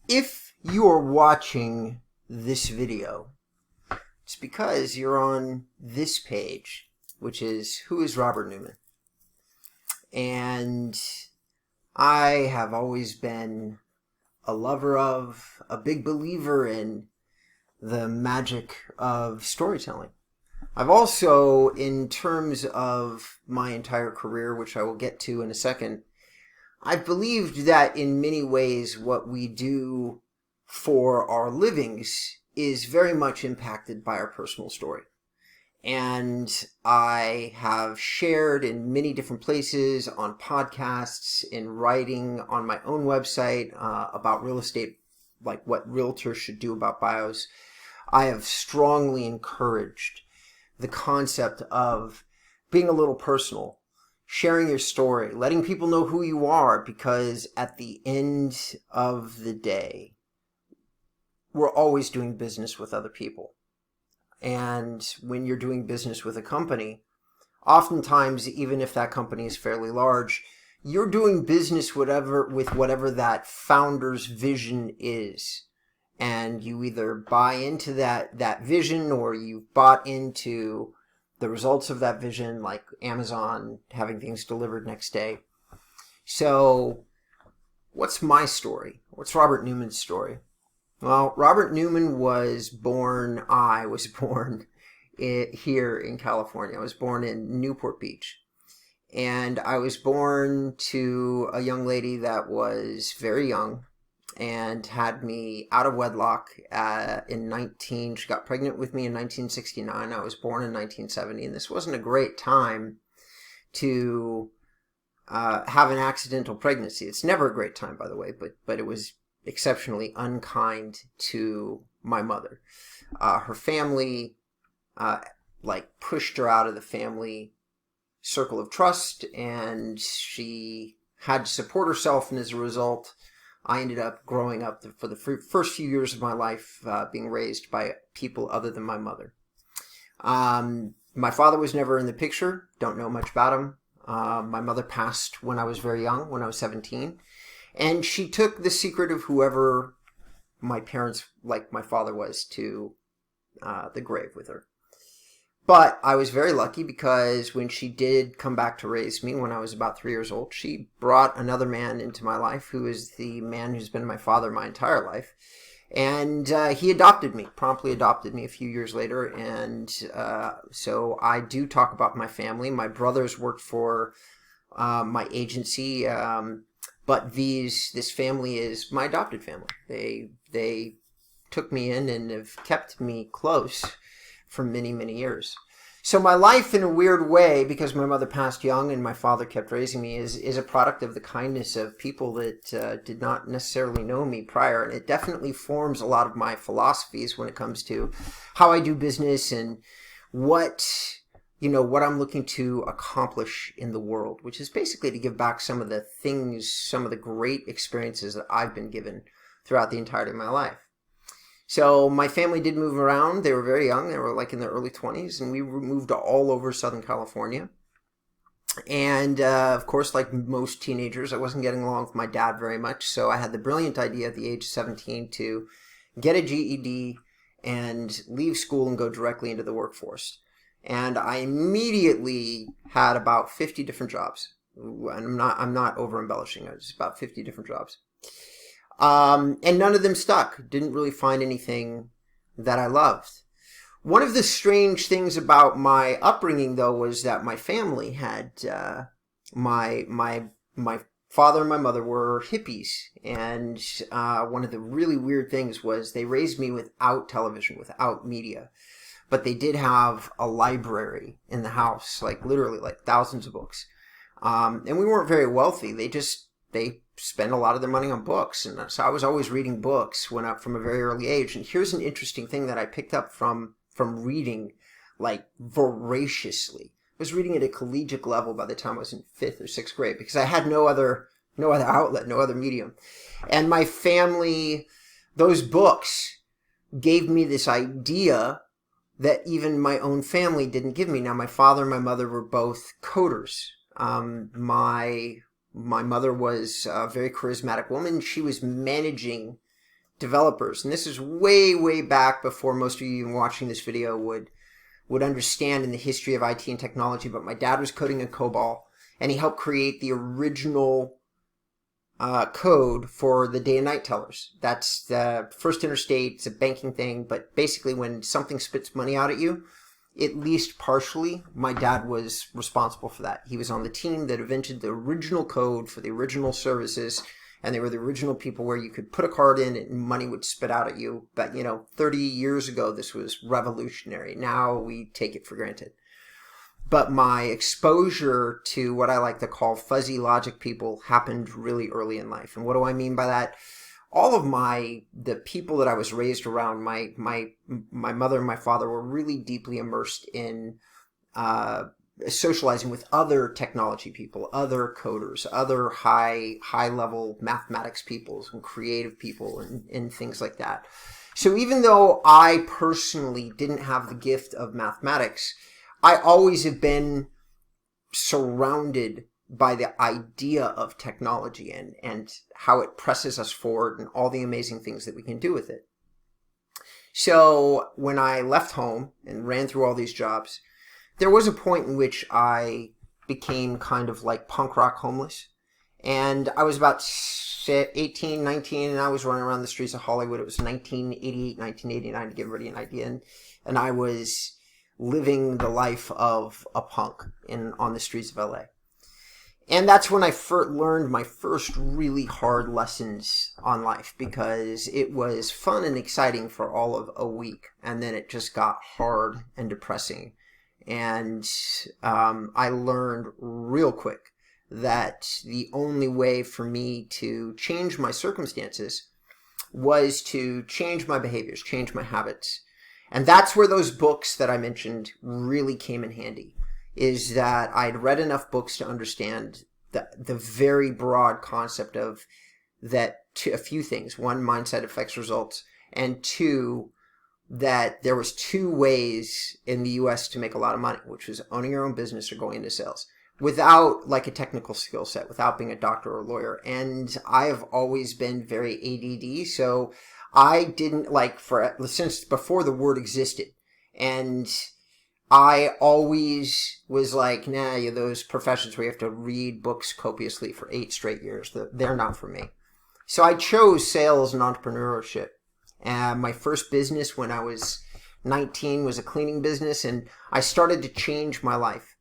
If you are watching this video, it's because you're on this page, which is Who is Robert Newman? And I have always been a lover of, a big believer in the magic of storytelling. I've also, in terms of my entire career, which I will get to in a second, I've believed that in many ways what we do for our livings is very much impacted by our personal story. And I have shared in many different places, on podcasts, in writing, on my own website about real estate, like what realtors should do about bios. I have strongly encouraged the concept of being a little personal, sharing your story, letting people know who you are, because at the end of the day, we're always doing business with other people. And when you're doing business with a company, oftentimes, even if that company is fairly large, you're doing business with whatever that founder's vision is. And you either buy into that vision, or you've bought into the results of that vision, like Amazon having things delivered next day. So what's my story? What's Robert Newman's story? Well, Robert Newman I was born here in California. I was born in Newport Beach. And I was born to a young lady that was very young and had me out of wedlock she got pregnant with me in 1969. I was born in 1970, and this wasn't a great time to have an accidental pregnancy. It's never a great time, by the way, but it was exceptionally unkind to my mother. Her family pushed her out of the family circle of trust, and she had to support herself, and as a result, I ended up growing up for the first few years of my life being raised by people other than my mother. My father was never in the picture. Don't know much about him. My mother passed when I was very young, when I was 17. And she took the secret of whoever my parents, like my father was, to the grave with her. But I was very lucky, because when she did come back to raise me when I was about 3 years old, she brought another man into my life, who is the man who's been my father my entire life. And he promptly adopted me a few years later. And so I do talk about my family. My brothers worked for my agency, but this family is my adopted family. They took me in and have kept me close for many, many years. So my life, in a weird way, because my mother passed young and my father kept raising me, is a product of the kindness of people that did not necessarily know me prior. And it definitely forms a lot of my philosophies when it comes to how I do business and what I'm looking to accomplish in the world, which is basically to give back some of the great experiences that I've been given throughout the entirety of my life. So my family did move around. They were very young. They were like in their early 20s, and we moved all over Southern California. And of course, like most teenagers, I wasn't getting along with my dad very much. So I had the brilliant idea at the age of 17 to get a GED and leave school and go directly into the workforce. And I immediately had about 50 different jobs. And I'm not over embellishing. It was about 50 different jobs. And none of them stuck. Didn't really find anything that I loved. One of the strange things about my upbringing, though, was that my family had my father and my mother were hippies, and one of the really weird things was they raised me without television, without media, but they did have a library in the house, like literally like thousands of books, and we weren't very wealthy. They spend a lot of their money on books. And so I was always reading books from a very early age. And here's an interesting thing that I picked up from reading, like, voraciously. I was reading at a collegiate level by the time I was in 5th or 6th grade, because I had no other outlet, no other medium. And my family, those books gave me this idea that even my own family didn't give me. Now, my father and my mother were both coders. My mother was a very charismatic woman. She was managing developers, and this is way, way back before most of you even watching this video would understand in the history of IT and technology, but my dad was coding in COBOL, and he helped create the original code for the day and night tellers. That's the First Interstate. It's a banking thing, but basically when something spits money out at you, at least partially, my dad was responsible for that. He was on the team that invented the original code for the original services, and they were the original people where you could put a card in and money would spit out at you. But, 30 years ago, this was revolutionary. Now we take it for granted. But my exposure to what I like to call fuzzy logic people happened really early in life. And what do I mean by that? All of the people that I was raised around, my mother and my father were really deeply immersed in socializing with other technology people, other coders, other high level mathematics people and creative people and things like that. So even though I personally didn't have the gift of mathematics, I always have been surrounded by the idea of technology and how it presses us forward and all the amazing things that we can do with it. So when I left home and ran through all these jobs, there was a point in which I became kind of like punk rock homeless. And I was about 18, 19, and I was running around the streets of Hollywood. It was 1988, 1989, to give everybody an idea. And I was living the life of a punk on the streets of LA. And that's when I learned my first really hard lessons on life, because it was fun and exciting for all of a week. And then it just got hard and depressing. And I learned real quick that the only way for me to change my circumstances was to change my behaviors, change my habits. And that's where those books that I mentioned really came in handy, is that I'd read enough books to understand the very broad concept of that a few things. One, mindset affects results, and two, that there was two ways in the US to make a lot of money, which was owning your own business or going into sales without like a technical skill set, without being a doctor or a lawyer. And I have always been very ADD, so I didn't since before the word existed. And I always was like, nah, those professions where you have to read books copiously for 8 straight years, they're not for me. So I chose sales and entrepreneurship. And my first business when I was 19 was a cleaning business, and I started to change my life.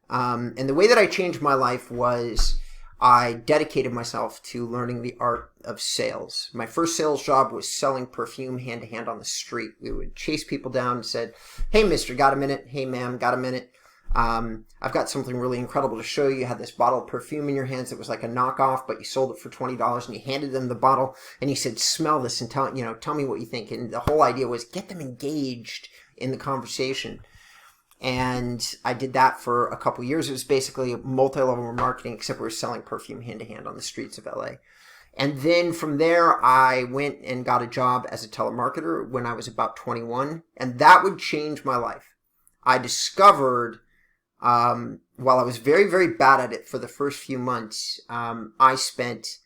And the way that I changed my life was I dedicated myself to learning the art of sales. My first sales job was selling perfume hand to hand on the street. We would chase people down and said, "Hey, mister, got a minute? Hey, ma'am, got a minute? I've got something really incredible to show you. You had this bottle of perfume in your hands that was like a knockoff, but you sold it for $20, and you handed them the bottle, and you said, smell this and tell me what you think." And the whole idea was get them engaged in the conversation. And I did that for a couple years. It was basically multi-level marketing, except we were selling perfume hand-to-hand on the streets of LA. And then from there, I went and got a job as a telemarketer when I was about 21, and that would change my life. I discovered, while I was very, very bad at it for the first few months, I spent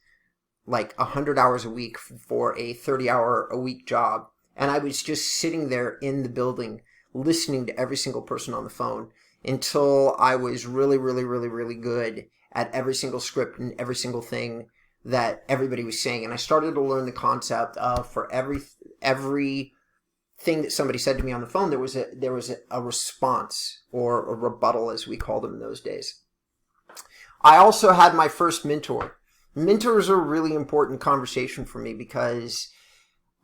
like 100 hours a week for a 30-hour-a-week job, and I was just sitting there in the building listening to every single person on the phone until I was really, really, really, really good at every single script and every single thing that everybody was saying. And I started to learn the concept of for every thing that somebody said to me on the phone, there was a response or a rebuttal, as we called them in those days. I also had my first mentor. Mentors are a really important conversation for me because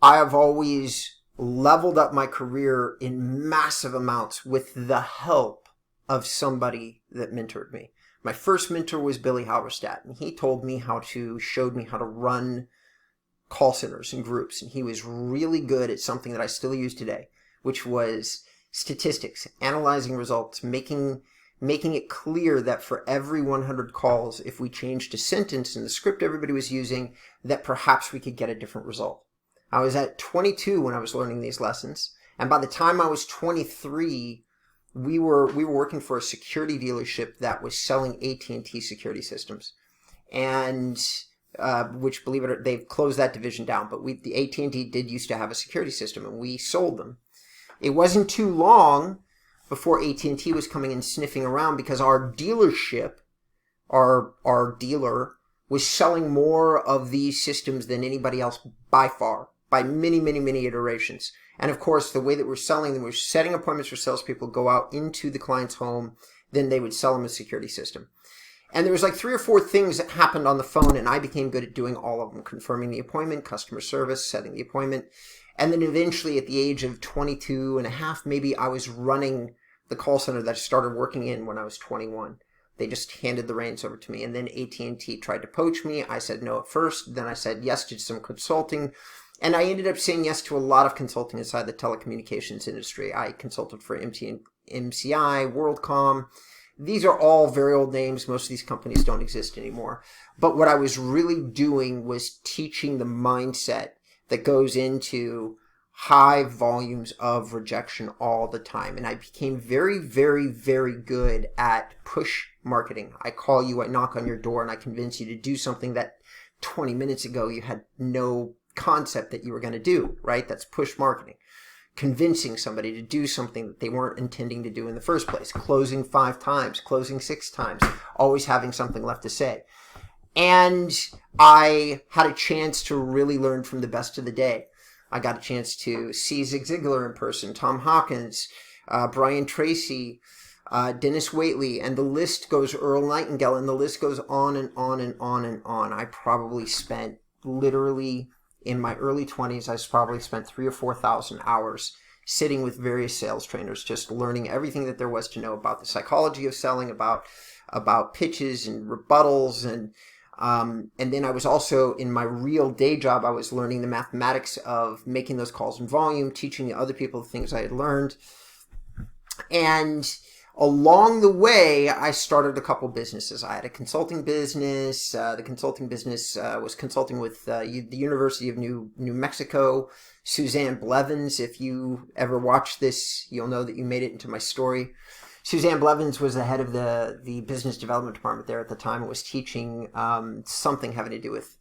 I have always leveled up my career in massive amounts with the help of somebody that mentored me. My first mentor was Billy Halberstadt, and he showed me how to run call centers and groups, and he was really good at something that I still use today, which was statistics, analyzing results, making it clear that for every 100 calls, if we changed a sentence in the script everybody was using, that perhaps we could get a different result. I was at 22 when I was learning these lessons, and by the time I was 23, we were working for a security dealership that was selling AT&T security systems. And which, believe it or not, they've closed that division down. But the AT&T did used to have a security system, and we sold them. It wasn't too long before AT&T was coming and sniffing around, because our dealership, our dealer, was selling more of these systems than anybody else by far, by many, many, many iterations. And of course, the way that we're selling them, we're setting appointments for salespeople, go out into the client's home, then they would sell them a security system. And there was like 3 or 4 things that happened on the phone, and I became good at doing all of them: confirming the appointment, customer service, setting the appointment. And then eventually, at the age of 22 and a half, maybe, I was running the call center that I started working in when I was 21. They just handed the reins over to me. And then AT&T tried to poach me. I said no at first. Then I said yes to some consulting. And I ended up saying yes to a lot of consulting inside the telecommunications industry. I consulted for MCI, WorldCom. These are all very old names. Most of these companies don't exist anymore. But what I was really doing was teaching the mindset that goes into high volumes of rejection all the time. And I became very, very, very good at push marketing. I call you, I knock on your door, and I convince you to do something that 20 minutes ago you had no concept that you were going to do, right? That's push marketing. Convincing somebody to do something that they weren't intending to do in the first place. Closing 5 times, closing 6 times, always having something left to say. And I had a chance to really learn from the best of the day. I got a chance to see Zig Ziglar in person, Tom Hawkins, Brian Tracy, Dennis Waitley, and the list goes, Earl Nightingale, and the list goes on and on and on and on. I probably spent literally, in my early 20s, I probably spent 3,000 or 4,000 hours sitting with various sales trainers, just learning everything that there was to know about the psychology of selling, about pitches and rebuttals, and then I was also, in my real day job, I was learning the mathematics of making those calls in volume, teaching the other people the things I had learned. And along the way, I started a couple businesses. I had a consulting business. The consulting business was consulting with the University of New Mexico. Suzanne Blevins, if you ever watch this, you'll know that you made it into my story. Suzanne Blevins was the head of the business development department there at the time. It was teaching something having to do with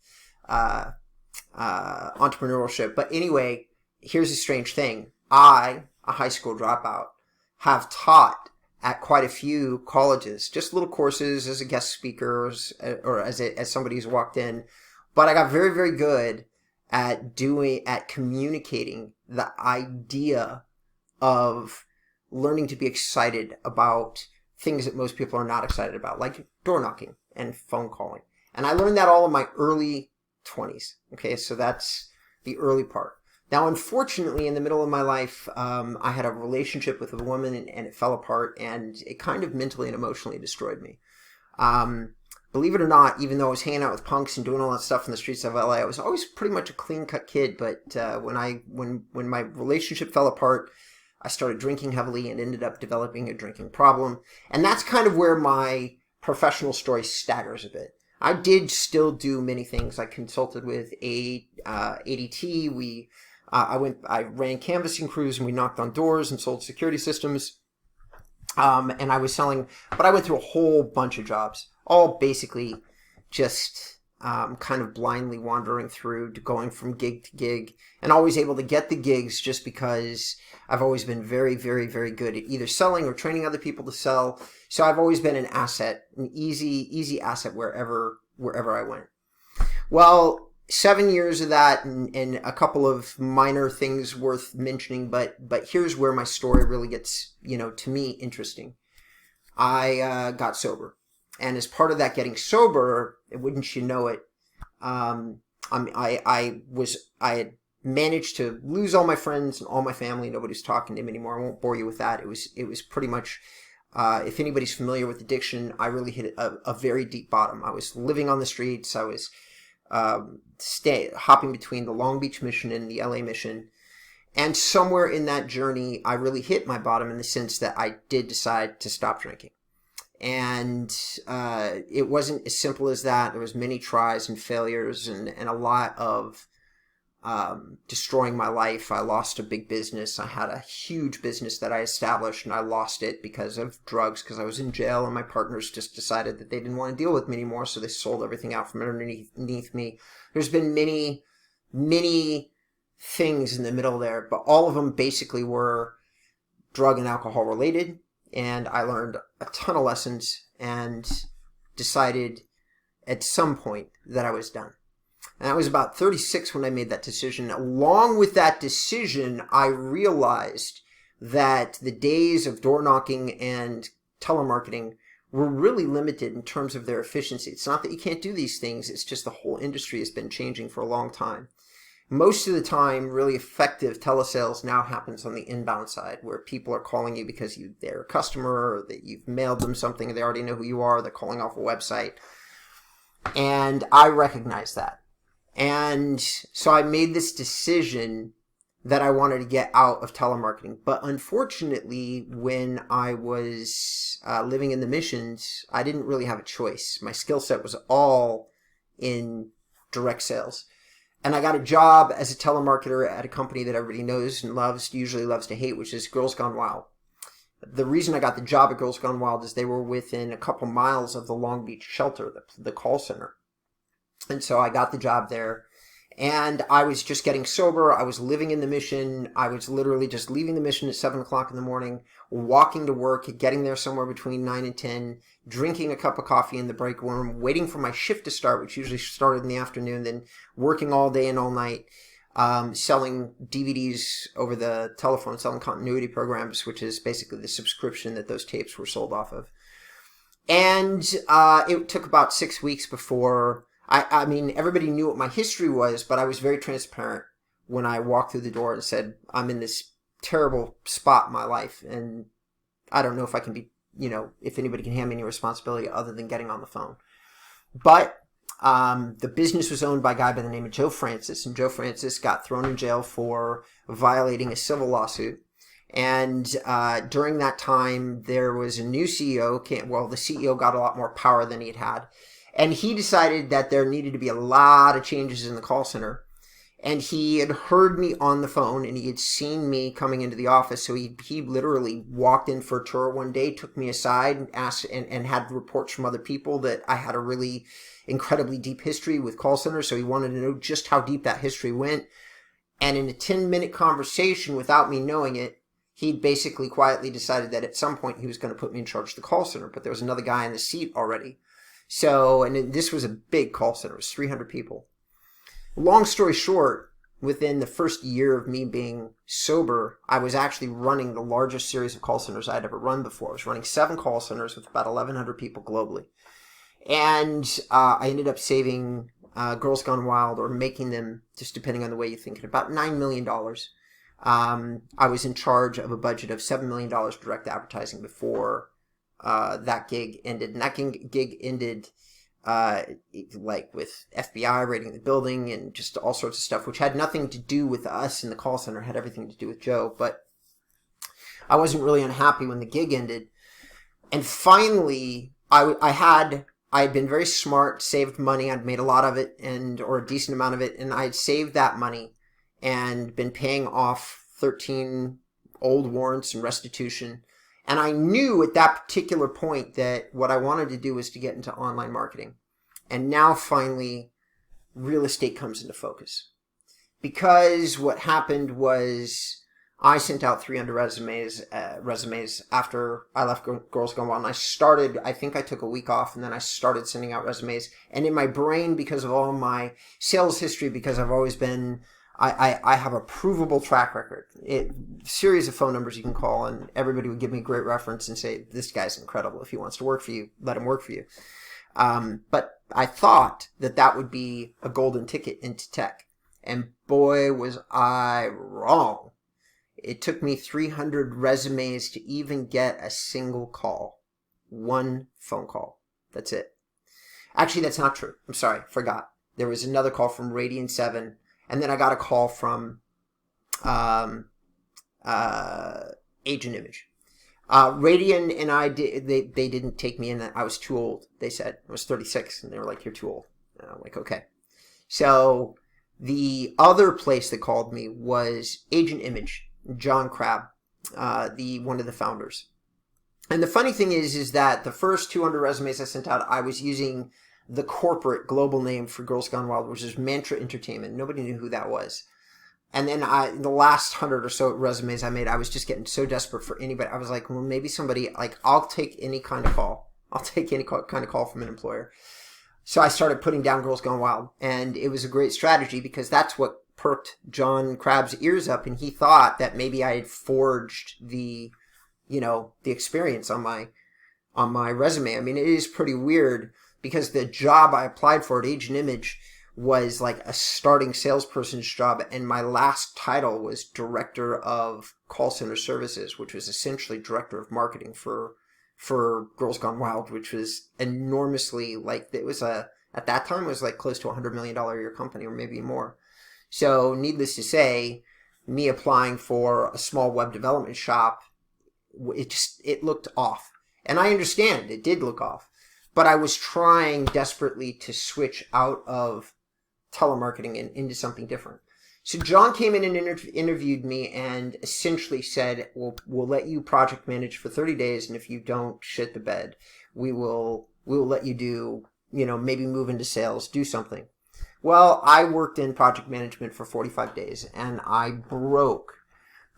entrepreneurship. But anyway, here's a strange thing. I, a high school dropout, have taught at quite a few colleges, just little courses as a guest speaker or as somebody who's walked in. But I got very, very good at communicating the idea of learning to be excited about things that most people are not excited about, like door knocking and phone calling. And I learned that all in my early 20s. Okay, so that's the early part. Now, unfortunately, in the middle of my life, I had a relationship with a woman, and it fell apart, and it kind of mentally and emotionally destroyed me. Believe it or not, even though I was hanging out with punks and doing all that stuff in the streets of LA, I was always pretty much a clean-cut kid. But when my relationship fell apart, I started drinking heavily and ended up developing a drinking problem. And that's kind of where my professional story staggers a bit. I did still do many things. I consulted with ADT. I ran canvassing crews, and we knocked on doors and sold security systems. And I was selling, but I went through a whole bunch of jobs, all basically just kind of blindly wandering through, going from gig to gig, and always able to get the gigs just because I've always been very, very, very good at either selling or training other people to sell. So I've always been an asset, an easy asset wherever I went. Well, 7 years of that, and a couple of minor things worth mentioning, but here's where my story really gets, to me, interesting. I got sober. And as part of that getting sober, wouldn't you know it, I had managed to lose all my friends and all my family. Nobody's talking to me anymore. I won't bore you with that. It was pretty much, if anybody's familiar with addiction, I really hit a very deep bottom. I was living on the streets. I was hopping between the Long Beach mission and the LA mission. And somewhere in that journey, I really hit my bottom in the sense that I did decide to stop drinking. And it wasn't as simple as that. There was many tries and failures and a lot of destroying my life. I lost a big business. I had a huge business that I established, and I lost it because of drugs, because I was in jail, and my partners just decided that they didn't want to deal with me anymore, so they sold everything out from underneath me. There's been many, many things in the middle there, but all of them basically were drug and alcohol related, and I learned a ton of lessons and decided at some point that I was done. And I was about 36 when I made that decision. Along with that decision, I realized that the days of door knocking and telemarketing were really limited in terms of their efficiency. It's not that you can't do these things, it's just the whole industry has been changing for a long time. Most of the time, really effective telesales now happens on the inbound side, where people are calling you because they're a customer, or that you've mailed them something and they already know who you are, they're calling off a website. And I recognize that. And so I made this decision that I wanted to get out of telemarketing. But unfortunately, when I was living in the Missions, I didn't really have a choice. My skill set was all in direct sales. And I got a job as a telemarketer at a company that everybody knows and loves, usually loves to hate, which is Girls Gone Wild. The reason I got the job at Girls Gone Wild is they were within a couple miles of the Long Beach shelter, the call center. And so I got the job there, and I was just getting sober. I was living in the Mission. I was literally just leaving the Mission at 7 o'clock in the morning, walking to work, getting there somewhere between 9 and 10, drinking a cup of coffee in the break room, waiting for my shift to start, which usually started in the afternoon, then working all day and all night, selling DVDs over the telephone, selling continuity programs, which is basically the subscription that those tapes were sold off of. And it took about 6 weeks before... I mean, everybody knew what my history was, but I was very transparent when I walked through the door and said, I'm in this terrible spot in my life, and I don't know if I can be, if anybody can hand me any responsibility other than getting on the phone. But the business was owned by a guy by the name of Joe Francis, and Joe Francis got thrown in jail for violating a civil lawsuit. And during that time, there was a new CEO. The CEO got a lot more power than he'd had. And he decided that there needed to be a lot of changes in the call center. And he had heard me on the phone, and he had seen me coming into the office. So he literally walked in for a tour one day, took me aside, and asked, and had reports from other people that I had a really incredibly deep history with call centers. So he wanted to know just how deep that history went. And in a 10-minute conversation, without me knowing it, he basically quietly decided that at some point he was going to put me in charge of the call center. But there was another guy in the seat already. So, and this was a big call center. It was 300 people. Long story short, within the first year of me being sober, I was actually running the largest series of call centers I'd ever run before. I was running 7 call centers with about 1,100 people globally. And I ended up saving Girls Gone Wild, or making them, just depending on the way you think it, about $9 million. I was in charge of a budget of $7 million direct advertising before that gig ended. And that gig ended with FBI raiding the building and just all sorts of stuff, which had nothing to do with us in the call center, had everything to do with Joe. But I wasn't really unhappy when the gig ended. And finally, I had been very smart, saved money. I'd made a lot of it, or a decent amount of it, and I had saved that money and been paying off 13 old warrants and restitution. And I knew at that particular point that what I wanted to do was to get into online marketing. And now finally, real estate comes into focus. Because what happened was I sent out 300 resumes after I left Girls Gone Wild. And I think I took a week off, and then I started sending out resumes. And in my brain, because of all my sales history, because I've always been... I have a provable track record. Series of phone numbers you can call, and everybody would give me a great reference and say, this guy's incredible. If he wants to work for you, let him work for you. But I thought that would be a golden ticket into tech. And boy, was I wrong. It took me 300 resumes to even get a single call. One phone call. That's it. Actually, that's not true. I'm sorry. Forgot. There was another call from Radian 7. And then I got a call from Agent Image. Radian and I, they didn't take me in. I was too old, they said. I was 36, and they were like, you're too old. And I'm like, okay. So The other place that called me was Agent Image, John Crabb, one of the founders. And the funny thing is that the first 200 resumes I sent out, I was using the corporate global name for Girls Gone Wild, which is Mantra Entertainment. Nobody knew who that was. And then the last 100 or so resumes I made, I was just getting so desperate for anybody. I was like, well, maybe somebody, like, I'll take any kind of call. I'll take any kind of call from an employer. So I started putting down Girls Gone Wild. And it was a great strategy because that's what perked John Crabb's ears up. And he thought that maybe I had forged the experience on my resume. I mean, it is pretty weird because the job I applied for at Agent Image was like a starting salesperson's job, and my last title was Director of Call Center Services, which was essentially Director of Marketing for Girls Gone Wild, which was enormously, like, it was at that time it was like close to $100 million a year company, or maybe more. So needless to say, me applying for a small web development shop, it looked off. And I understand it did look off, but I was trying desperately to switch out of telemarketing and into something different. So John came in and interviewed me and essentially said, we'll let you project manage for 30 days. And if you don't shit the bed, we will let you do, maybe move into sales, do something. Well, I worked in project management for 45 days and I broke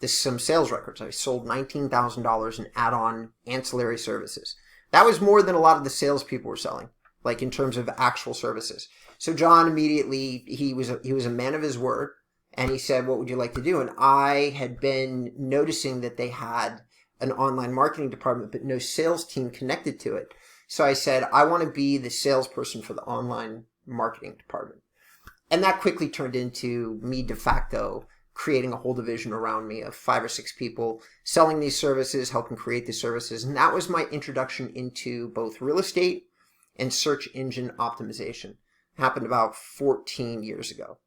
some sales records. I sold $19,000 in add-on ancillary services. That was more than a lot of the salespeople were selling, like in terms of actual services. So John immediately, he was a man of his word, and he said, what would you like to do? And I had been noticing that they had an online marketing department, but no sales team connected to it. So I said, I want to be the salesperson for the online marketing department. And that quickly turned into me de facto creating a whole division around me of 5 or 6 people selling these services, helping create the services. And that was my introduction into both real estate and search engine optimization. It happened about 14 years ago.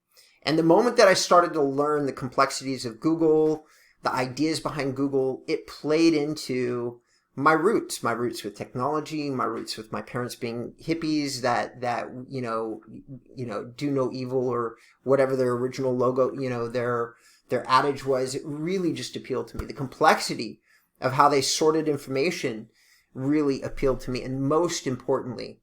And the moment that I started to learn the complexities of Google, the ideas behind Google, it played into my roots with technology, my roots with my parents being hippies that do no evil, or whatever their original logo, their adage was. It really just appealed to me. The complexity of how they sorted information really appealed to me. And most importantly,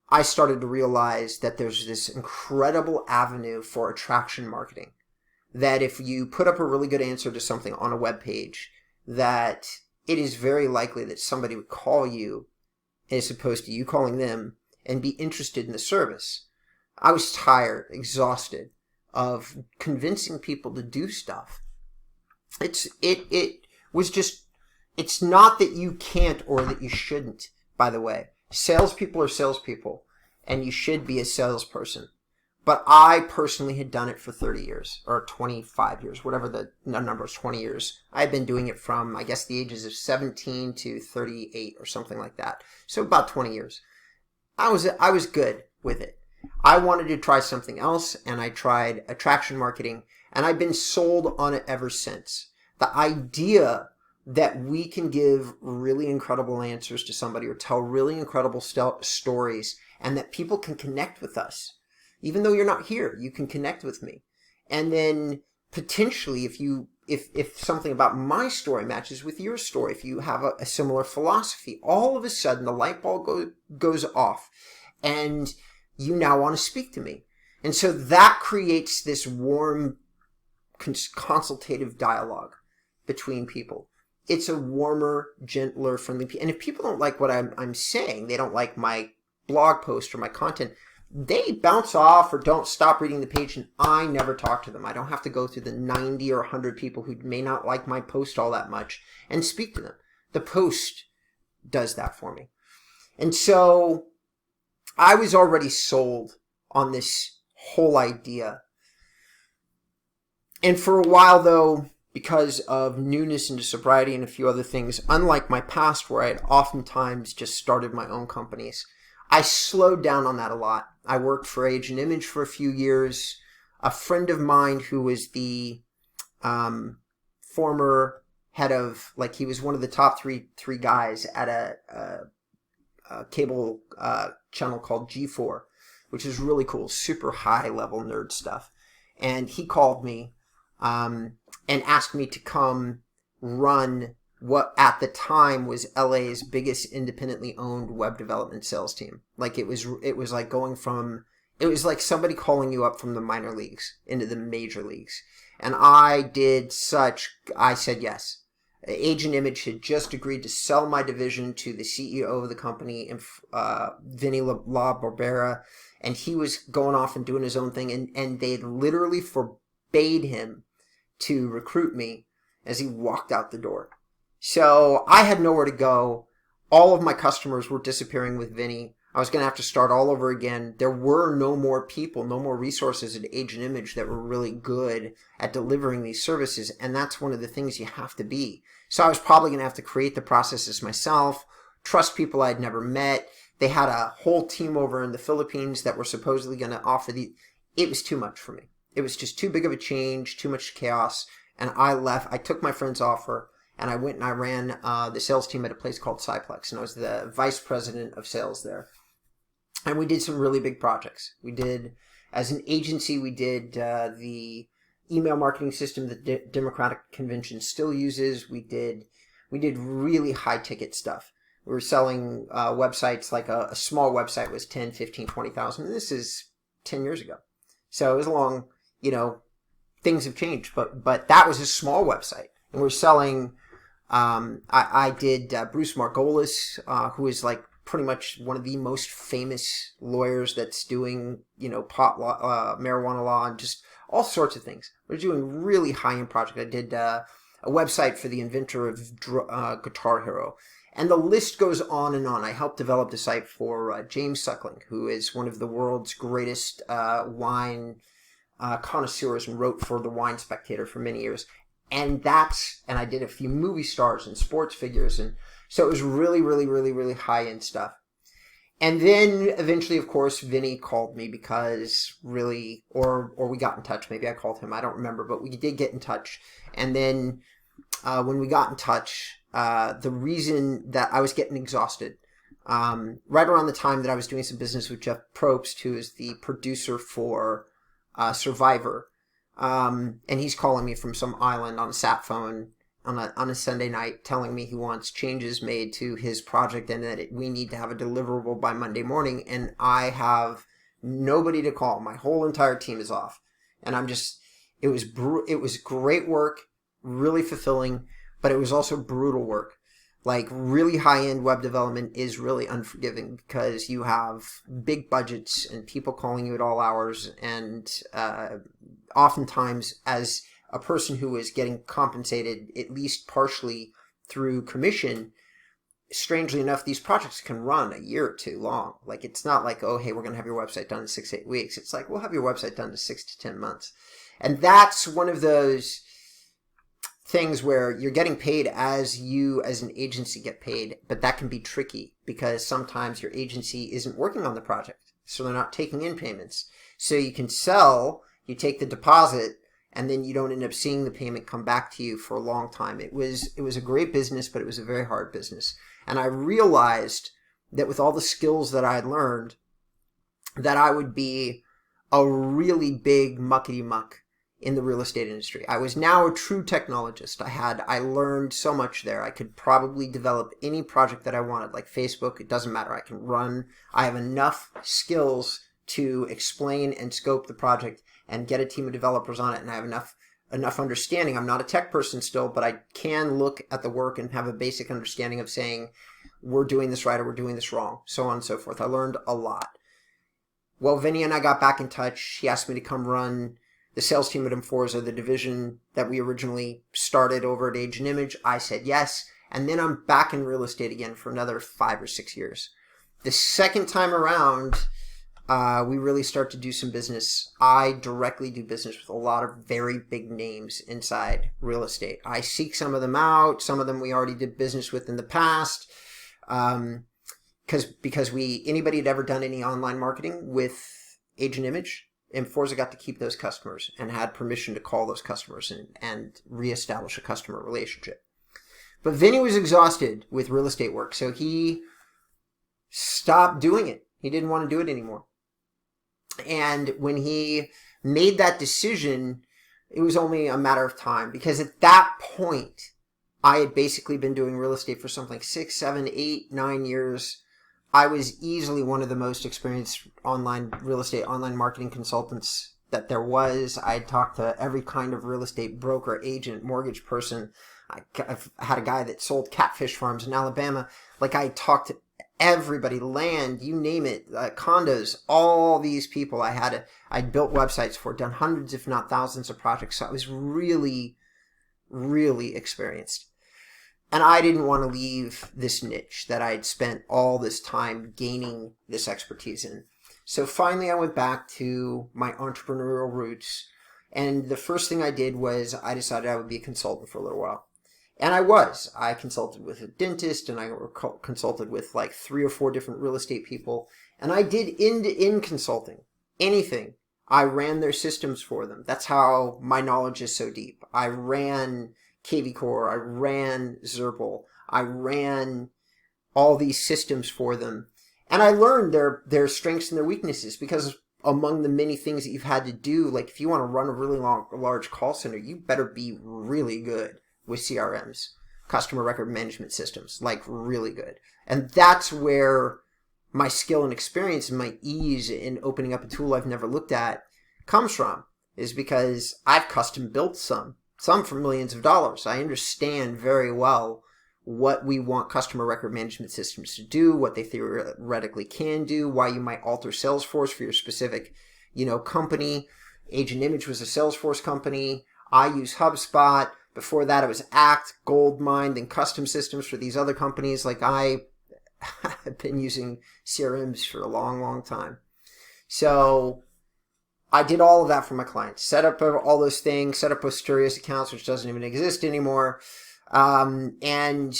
I started to realize that there's this incredible avenue for attraction marketing. That if you put up a really good answer to something on a web page, that it is very likely that somebody would call you as opposed to you calling them and be interested in the service. I was tired, exhausted of convincing people to do stuff. It's not that you can't or that you shouldn't, by the way. Salespeople are salespeople, and you should be a salesperson. But I personally had done it for 30 years, or 25 years, whatever the number is, 20 years. I had been doing it from, I guess, the ages of 17 to 38 or something like that. So about 20 years. I was good with it. I wanted to try something else, and I tried attraction marketing, and I've been sold on it ever since. The idea that we can give really incredible answers to somebody or tell really incredible stories, and that people can connect with us. Even though you're not here, you can connect with me. And then potentially if something about my story matches with your story, if you have a similar philosophy, all of a sudden the light bulb goes off and you now want to speak to me. And so that creates this warm consultative dialogue between people. It's a warmer, gentler, friendly. And if people don't like what I'm saying, they don't like my blog post or my content, they bounce off or don't stop reading the page, and I never talk to them. I don't have to go through the 90 or 100 people who may not like my post all that much and speak to them. The post does that for me. And so I was already sold on this whole idea. And for a while, though, because of newness into sobriety and a few other things, unlike my past where I had oftentimes just started my own companies, I slowed down on that a lot. I worked for Agent Image for a few years. A friend of mine who was the former head of, like, he was one of the top three guys at a cable channel called G4, which is really cool, super high level nerd stuff. and he called me and asked me to come run what at the time was LA's biggest independently owned web development sales team. Like it was like going from, it was like somebody calling you up from the minor leagues into the major leagues. And I said yes. Agent Image had just agreed to sell my division to the CEO of the company, Vinny La Barbera, and he was going off and doing his own thing, and they literally forbade him to recruit me as he walked out the door. So I had nowhere to go. All of my customers were disappearing with Vinny. I was going to have to start all over again. There were no more people, no more resources at Agent Image that were really good at delivering these services. And that's one of the things you have to be. So I was probably going to have to create the processes myself, trust people I'd never met. They had a whole team over in the Philippines that were supposedly going to offer it was too much for me. It was just too big of a change, too much chaos. And I left. I took my friend's offer and I went and I ran the sales team at a place called Cyplex. And I was the vice president of sales there. And we did some really big projects. We did, as an agency, we did the email marketing system that the Democratic Convention still uses. We did really high ticket stuff. We were selling websites, like a small website was 10, 15, 20,000. This is 10 years ago. So it was long, things have changed, but that was a small website. And we're selling, I did Bruce Margolis, who is like pretty much one of the most famous lawyers that's doing, pot law, marijuana law, and just all sorts of things. We're doing really high-end projects. I did a website for the inventor of Guitar Hero. And the list goes on and on. I helped develop the site for James Suckling, who is one of the world's greatest wine connoisseurs and wrote for the Wine Spectator for many years. And I did a few movie stars and sports figures. And so it was really, really, really, really high-end stuff. And then eventually, of course, Vinny called me because really, or we got in touch. Maybe I called him. I don't remember, but we did get in touch. And then when we got in touch, the reason that I was getting exhausted, right around the time that I was doing some business with Jeff Probst, who is the producer for Survivor, and he's calling me from some island on a sat phone on a Sunday night, telling me he wants changes made to his project and that we need to have a deliverable by Monday morning, and I have nobody to call. My whole entire team is off, and it was great work, really fulfilling, but it was also brutal work. Like, really high-end web development is really unforgiving because you have big budgets and people calling you at all hours, and oftentimes, as a person who is getting compensated at least partially through commission, strangely enough, these projects can run a year or two long. Like, it's not like, oh, hey, we're going to have your website done in 6-8 weeks. It's like, we'll have your website done in 6 to 10 months. And that's one of those things where you're getting paid as you, as an agency, get paid, but that can be tricky because sometimes your agency isn't working on the project, so they're not taking in payments. So you can sell, you take the deposit, and then you don't end up seeing the payment come back to you for a long time. It was a great business, but it was a very hard business. And I realized that with all the skills that I had learned, that I would be a really big muckety-muck in the real estate industry. I was now a true technologist. I learned so much there. I could probably develop any project that I wanted, like Facebook. It doesn't matter. I can run. I have enough skills to explain and scope the project and get a team of developers on it, and I have enough understanding. I'm not a tech person still, but I can look at the work and have a basic understanding of saying, we're doing this right or we're doing this wrong, so on and so forth. I learned a lot. Well, Vinny and I got back in touch. He asked me to come run the sales team at Inforza, the division that we originally started over at Agent Image. I said yes, and then I'm back in real estate again for another 5 or 6 years. The second time around, we really start to do some business. I directly do business with a lot of very big names inside real estate. I seek some of them out. Some of them we already did business with in the past. Because anybody had ever done any online marketing with Agent Image, Inforza got to keep those customers and had permission to call those customers and reestablish a customer relationship. But Vinny was exhausted with real estate work, so he stopped doing it. He didn't want to do it anymore. And when he made that decision, it was only a matter of time, because at that point, I had basically been doing real estate for something like 6, 7, 8, 9 years. I was easily one of the most experienced online real estate, online marketing consultants that there was. I talked to every kind of real estate broker, agent, mortgage person. I've had a guy that sold catfish farms in Alabama. Like, I talked to everybody, land, you name it, condos, all these people. I'd built websites for, done hundreds, if not thousands of projects. So I was really, really experienced. And I didn't want to leave this niche that I'd spent all this time gaining this expertise in. So finally I went back to my entrepreneurial roots. And the first thing I did was I decided I would be a consultant for a little while. And I was. I consulted with a dentist, and I consulted with like 3 or 4 different real estate people. And I did end-to-end consulting. Anything. I ran their systems for them. That's how my knowledge is so deep. I ran KV Core, I ran Zerpal, I ran all these systems for them. And I learned their strengths and their weaknesses, because among the many things that you've had to do, like if you want to run a really large call center, you better be really good with CRMs, customer record management systems, like really good. And that's where my skill and experience and my ease in opening up a tool I've never looked at comes from, is because I've custom built some for millions of dollars. I understand very well what we want customer record management systems to do, what they theoretically can do, why you might alter Salesforce for your specific, company. Agent Image was a Salesforce company. I use HubSpot. Before that, it was Act, Goldmine, then custom systems for these other companies. Like, I have been using CRMs for a long, long time. So I did all of that for my clients. Set up all those things, set up Posterius accounts, which doesn't even exist anymore. And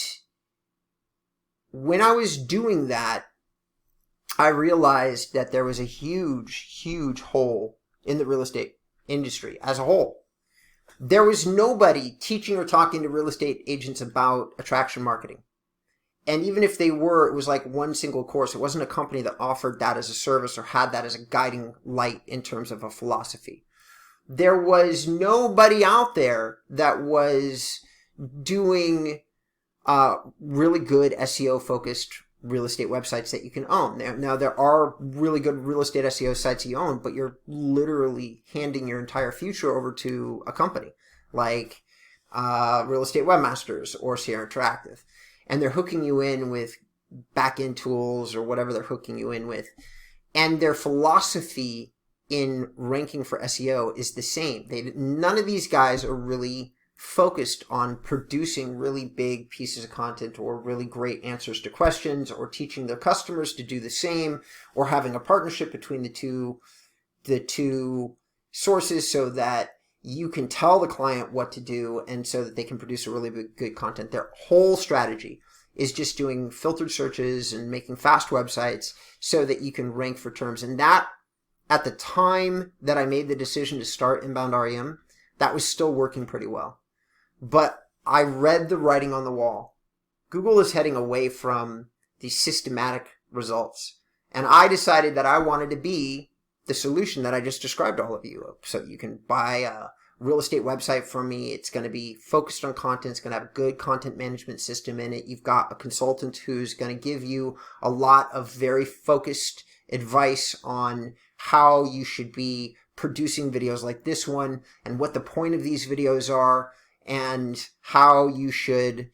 when I was doing that, I realized that there was a huge, huge hole in the real estate industry as a whole. There was nobody teaching or talking to real estate agents about attraction marketing. And even if they were, it was like one single course. It wasn't a company that offered that as a service or had that as a guiding light in terms of a philosophy. There was nobody out there that was doing really good SEO-focused real estate websites that you can own. Now, there are really good real estate SEO sites you own, but you're literally handing your entire future over to a company like Real Estate Webmasters or Sierra Interactive. And they're hooking you in with back-end tools or whatever they're hooking you in with. And their philosophy in ranking for SEO is the same. None of these guys are really focused on producing really big pieces of content or really great answers to questions or teaching their customers to do the same or having a partnership between the two sources so that you can tell the client what to do and so that they can produce a really good content. Their whole strategy is just doing filtered searches and making fast websites so that you can rank for terms. And that, at the time that I made the decision to start InboundREM, that was still working pretty well. But I read the writing on the wall. Google is heading away from these systematic results. And I decided that I wanted to be the solution that I just described to all of you. So you can buy a real estate website from me. It's going to be focused on content. It's going to have a good content management system in it. You've got a consultant who's going to give you a lot of very focused advice on how you should be producing videos like this one and what the point of these videos are and how you should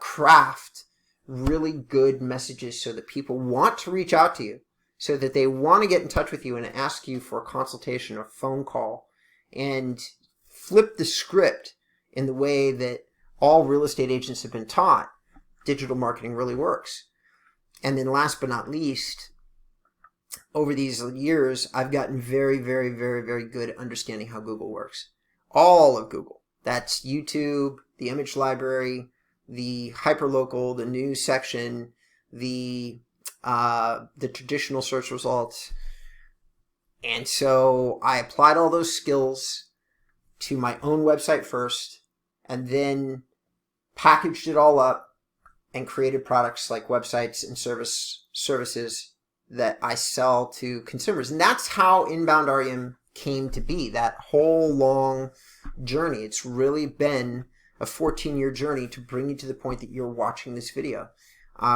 craft really good messages so that people want to reach out to you, so that they want to get in touch with you and ask you for a consultation or phone call, and flip the script in the way that all real estate agents have been taught digital marketing really works. And then last but not least, over these years, I've gotten very, very, very, very good at understanding how Google works. All of Google. That's YouTube, the image library, the hyperlocal, the news section, the traditional search results. And so I applied all those skills to my own website first, and then packaged it all up and created products like websites and services that I sell to consumers. And that's how InboundREM came to be, that whole long journey. It's really been a 14-year journey to bring you to the point that you're watching this video,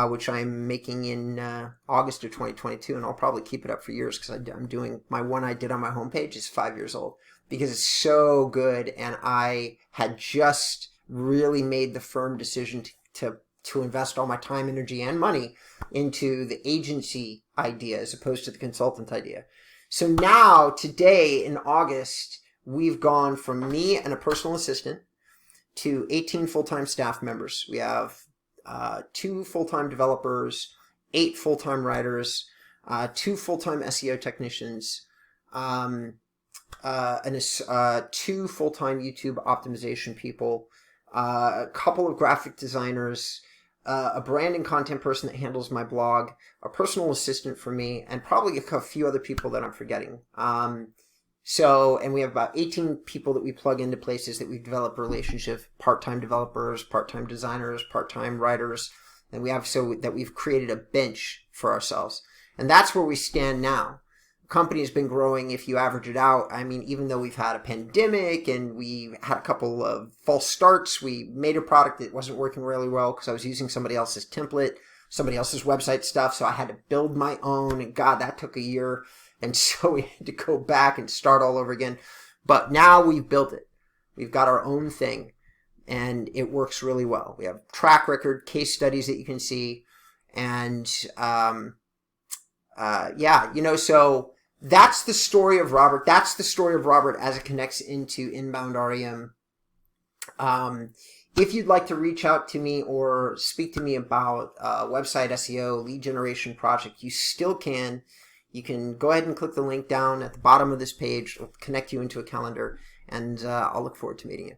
which I'm making in August of 2022, and I'll probably keep it up for years because I'm doing, my one I did on my homepage is 5 years old because it's so good, and I had just really made the firm decision to invest all my time, energy, and money into the agency idea as opposed to the consultant idea. So now, today in August, we've gone from me and a personal assistant to 18 full-time staff members. We have 2 full-time developers, 8 full-time writers, 2 full-time SEO technicians, and 2 full-time YouTube optimization people, a couple of graphic designers, a brand and content person that handles my blog, a personal assistant for me, and probably a few other people that I'm forgetting. And we have about 18 people that we plug into places that we've developed relationships, part-time developers, part-time designers, part-time writers, and we have so that we've created a bench for ourselves. And that's where we stand now. The company has been growing. If you average it out, I mean, even though we've had a pandemic and we had a couple of false starts, we made a product that wasn't working really well because I was using somebody else's template, somebody else's website stuff, so I had to build my own, and God, that took a year. And so we had to go back and start all over again. But now we've built it. We've got our own thing, and it works really well. We have track record, case studies that you can see, and yeah, you know, so that's the story of Robert. That's the story of Robert as it connects into InboundREM. If you'd like to reach out to me or speak to me about website SEO, lead generation project, you still can. You can go ahead and click the link down at the bottom of this page. It'll connect you into a calendar, and I'll look forward to meeting you.